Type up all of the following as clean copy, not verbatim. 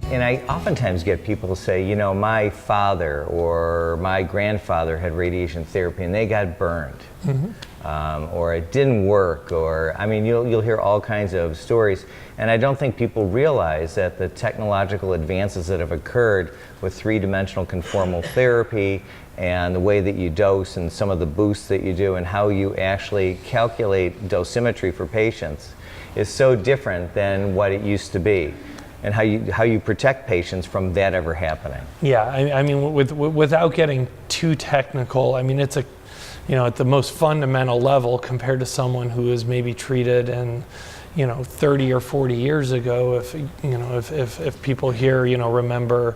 And I oftentimes get people say, you know, my father or my grandfather had radiation therapy and they got burned. Or it didn't work, or, I mean, you'll hear all kinds of stories. And I don't think people realize that the technological advances that have occurred with three-dimensional conformal therapy and the way that you dose and some of the boosts that you do and how you actually calculate dosimetry for patients is so different than what it used to be, and how you protect patients from that ever happening. Yeah, I mean, without getting too technical, I mean, it's at the most fundamental level compared to someone who is maybe treated in, 30 or 40 years ago. If people here, remember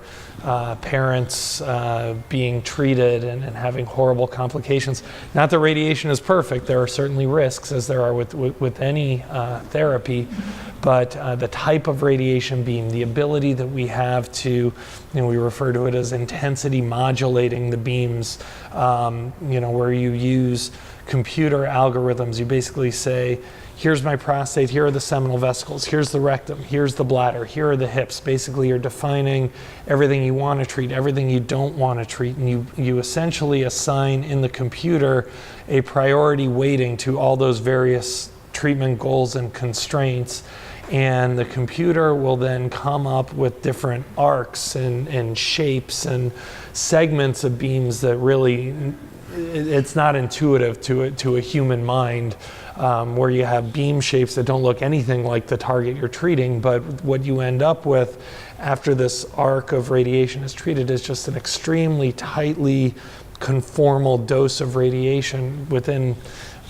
parents being treated and having horrible complications. Not that radiation is perfect. There are certainly risks, as there are with any therapy, but the type of radiation beam, the ability that we have to, we refer to it as intensity modulating the beams, where you use computer algorithms. You basically say, here's my prostate, here are the seminal vesicles, here's the rectum, here's the bladder, here are the hips. Basically, you're defining everything you want to treat, everything you don't want to treat, and you essentially assign in the computer a priority weighting to all those various treatment goals and constraints. And the computer will then come up with different arcs and shapes and segments of beams that really, it's not intuitive to a human mind, where you have beam shapes that don't look anything like the target you're treating, but what you end up with after this arc of radiation is treated is just an extremely tightly conformal dose of radiation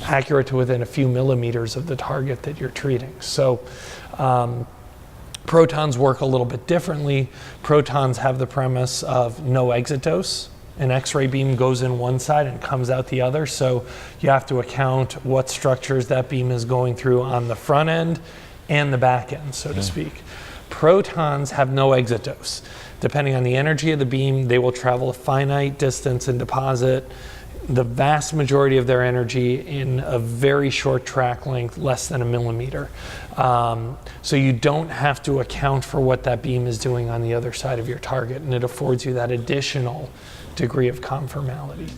accurate to within a few millimeters of the target that you're treating. So protons work a little bit differently. Protons have the premise of no exit dose. An X-ray beam goes in one side and comes out the other, so you have to account what structures that beam is going through on the front end and the back end, so to speak. Protons have no exit dose. Depending on the energy of the beam, they will travel a finite distance and deposit the vast majority of their energy in a very short track length, less than a millimeter. So you don't have to account for what that beam is doing on the other side of your target, and it affords you that additional degree of conformality.